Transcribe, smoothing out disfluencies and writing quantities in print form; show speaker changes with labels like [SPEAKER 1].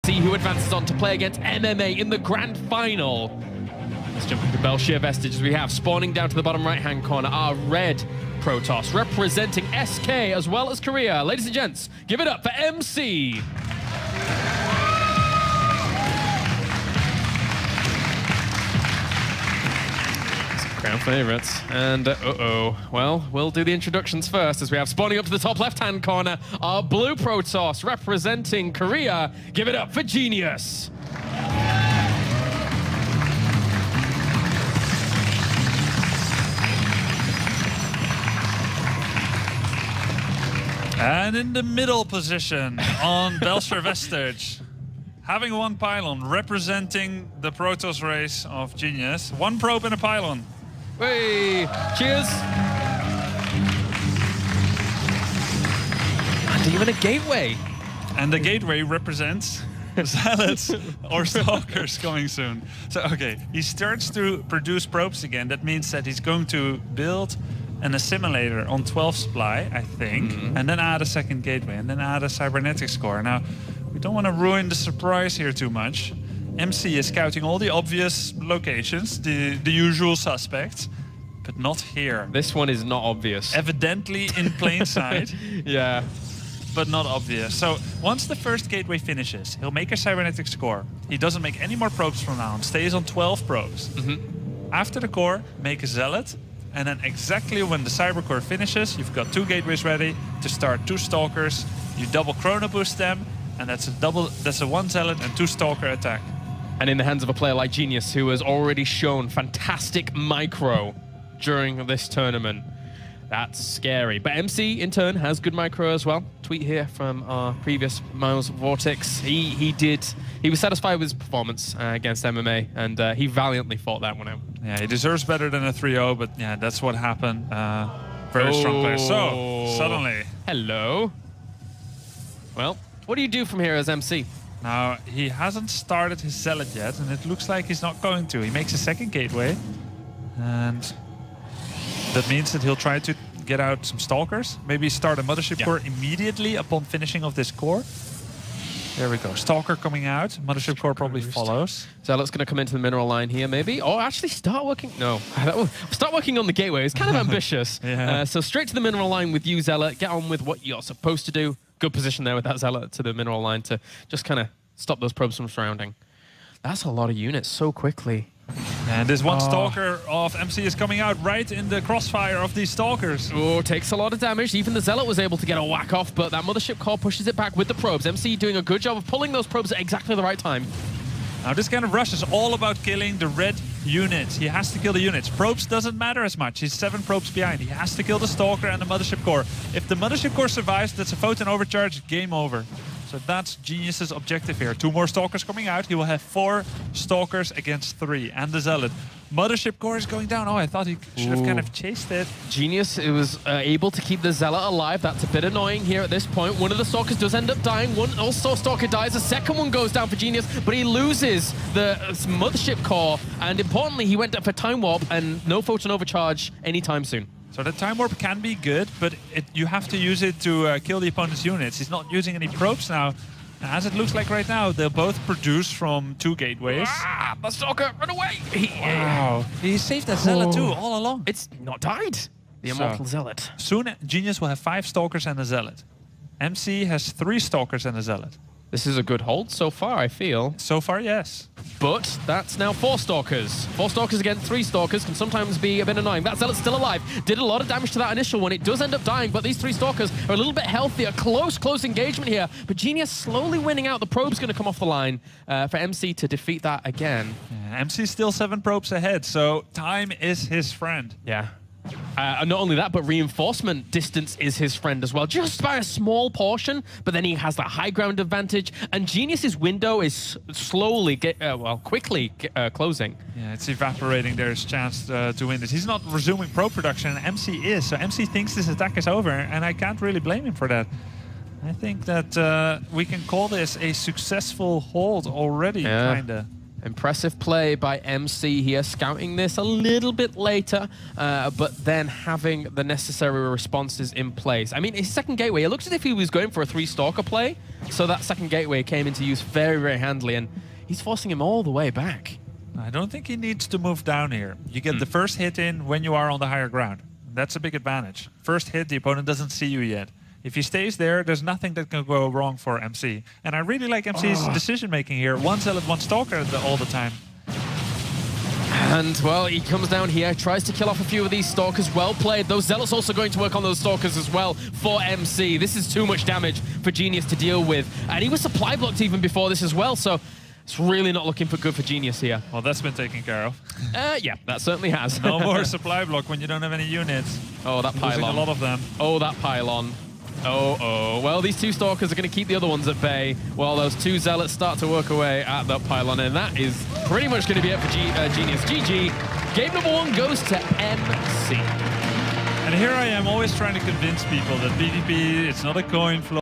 [SPEAKER 1] see who advances on to play against MMA in the grand final. Let's jump into Belshir Vestige as we have spawning down to the bottom right-hand corner our red Protoss representing SK as well as Korea. Ladies and gents, give it up for MC. Crown favorites. And well, we'll do the introductions first as we have spawning up to the top left-hand corner our blue Protoss representing Korea. Give it up for Genius.
[SPEAKER 2] And in the middle position on Belshir Vestige, having one pylon representing the Protoss race of Genius. One probe and a pylon.
[SPEAKER 1] Hey, cheers. And even a gateway.
[SPEAKER 2] And the gateway represents Zealots or Stalkers coming soon. So, okay, he starts to produce probes again. That means that he's going to build an assimilator on 12 supply, I think, and then add a second gateway, and then add a cybernetics core. Now, we don't want to ruin the surprise here too much. MC is scouting all the obvious locations, the usual suspects, but not here.
[SPEAKER 1] This one is not obvious.
[SPEAKER 2] Evidently in plain sight.
[SPEAKER 1] Yeah.
[SPEAKER 2] But not obvious. So once the first gateway finishes, he'll make a cybernetics core. He doesn't make any more probes from now on, stays on 12 probes. After the core, make a zealot, and then exactly when the cyber core finishes, you've got 2 gateways ready to start 2 stalkers. You double chrono boost them, and that's a 1 zealot and 2 stalker attack.
[SPEAKER 1] And in the hands of a player like Genius, who has already shown fantastic micro during this tournament. That's scary. But MC, in turn, has good micro as well. Tweet here from our previous Miles Vortex. He was satisfied with his performance against MMA, and he valiantly fought that one out.
[SPEAKER 2] Yeah, he deserves better than a 3-0, but yeah, that's what happened. Very strong player. So, suddenly.
[SPEAKER 1] Hello. Well, what do you do from here as MC?
[SPEAKER 2] Now, he hasn't started his zealot yet, and it looks like he's not going to. He makes a second gateway, and that means that he'll try to get out some stalkers. Maybe start a mothership core immediately upon finishing of this core. There we go. Stalker coming out. Mothership core probably follows.
[SPEAKER 1] Zealot's going to come into the mineral line here, maybe. Or actually start working... No. Start working on the gateway. It's kind of ambitious.
[SPEAKER 2] Yeah.
[SPEAKER 1] So straight to the mineral line with you, Zealot. Get on with what you're supposed to do. Good position there with that Zealot to the mineral line to just kind of stop those probes from surrounding. That's a lot of units so quickly.
[SPEAKER 2] And this one stalker of MC is coming out right in the crossfire of these stalkers.
[SPEAKER 1] Oh, takes a lot of damage. Even the Zealot was able to get a whack off, but that mothership core pushes it back with the probes. MC doing a good job of pulling those probes at exactly the right time.
[SPEAKER 2] Now this kind of rush is all about killing the red units. He has to kill the units. Probes doesn't matter as much. He's 7 probes behind. He has to kill the stalker and the mothership core. If the mothership core survives, that's a photon overcharge, game over. So that's Genius's objective here. 2 more stalkers coming out. He will have 4 stalkers against 3 and the zealot. Mothership core is going down. Oh, I thought he should have kind of chased it.
[SPEAKER 1] Genius was able to keep the Zealot alive. That's a bit annoying here at this point. One of the Stalkers does end up dying. One also Stalker dies. The second one goes down for Genius, but he loses the Mothership core. And importantly, he went up for Time Warp and no Photon Overcharge anytime soon.
[SPEAKER 2] So the Time Warp can be good, but you have to use it to kill the opponent's units. He's not using any probes now. As it looks like right now, they'll both produce from 2 gateways.
[SPEAKER 1] Ah, the Stalker, run away!
[SPEAKER 2] Wow. He saved that Zealot too, all along.
[SPEAKER 1] It's not died. The Immortal Zealot.
[SPEAKER 2] Soon, Genius will have 5 Stalkers and a Zealot. MC has 3 Stalkers and a Zealot.
[SPEAKER 1] This is a good hold so far, I feel.
[SPEAKER 2] So far, yes.
[SPEAKER 1] But that's now 4 Stalkers. 4 Stalkers against 3 Stalkers can sometimes be a bit annoying. That Zealot's still alive. Did a lot of damage to that initial one. It does end up dying, but these 3 Stalkers are a little bit healthier. Close engagement here. But Genius slowly winning out. The probe's going to come off the line for MC to defeat that again.
[SPEAKER 2] Yeah, MC's still 7 probes ahead, so time is his friend.
[SPEAKER 1] Yeah. Not only that, but reinforcement distance is his friend as well, just by a small portion, but then he has that high ground advantage, and Genius's window is slowly, quickly closing.
[SPEAKER 2] Yeah, it's evaporating their chance to win this. He's not resuming pro production, and MC is, so MC thinks this attack is over, and I can't really blame him for that. I think that we can call this a successful hold already, kinda.
[SPEAKER 1] Impressive play by MC here, scouting this a little bit later, but then having the necessary responses in place. I mean, his second gateway, it looks as if he was going for a 3 Stalker play, So that second gateway came into use very, very handily, and he's forcing him all the way back.
[SPEAKER 2] I don't think he needs to move down here. You get the first hit in when you are on the higher ground. That's a big advantage. First hit, the opponent doesn't see you yet. If he stays there, there's nothing that can go wrong for MC. And I really like MC's decision-making here. One Zealot, one Stalker all the time.
[SPEAKER 1] And, well, he comes down here, tries to kill off a few of these Stalkers. Well played. Those Zealots also going to work on those Stalkers as well for MC. This is too much damage for Genius to deal with. And he was supply blocked even before this as well, so it's really not looking for good for Genius here.
[SPEAKER 2] Well, that's been taken care of.
[SPEAKER 1] Yeah, that certainly has.
[SPEAKER 2] No more supply block when you don't have any units.
[SPEAKER 1] Oh, that pylon.
[SPEAKER 2] Losing a lot of them.
[SPEAKER 1] Oh, that pylon. Oh. Well, these two Stalkers are going to keep the other ones at bay while those two Zealots start to work away at that pylon. And that is pretty much going to be it for Genius. GG. Game number 1 goes to MC.
[SPEAKER 2] And here I am always trying to convince people that PvP, it's not a coin flip.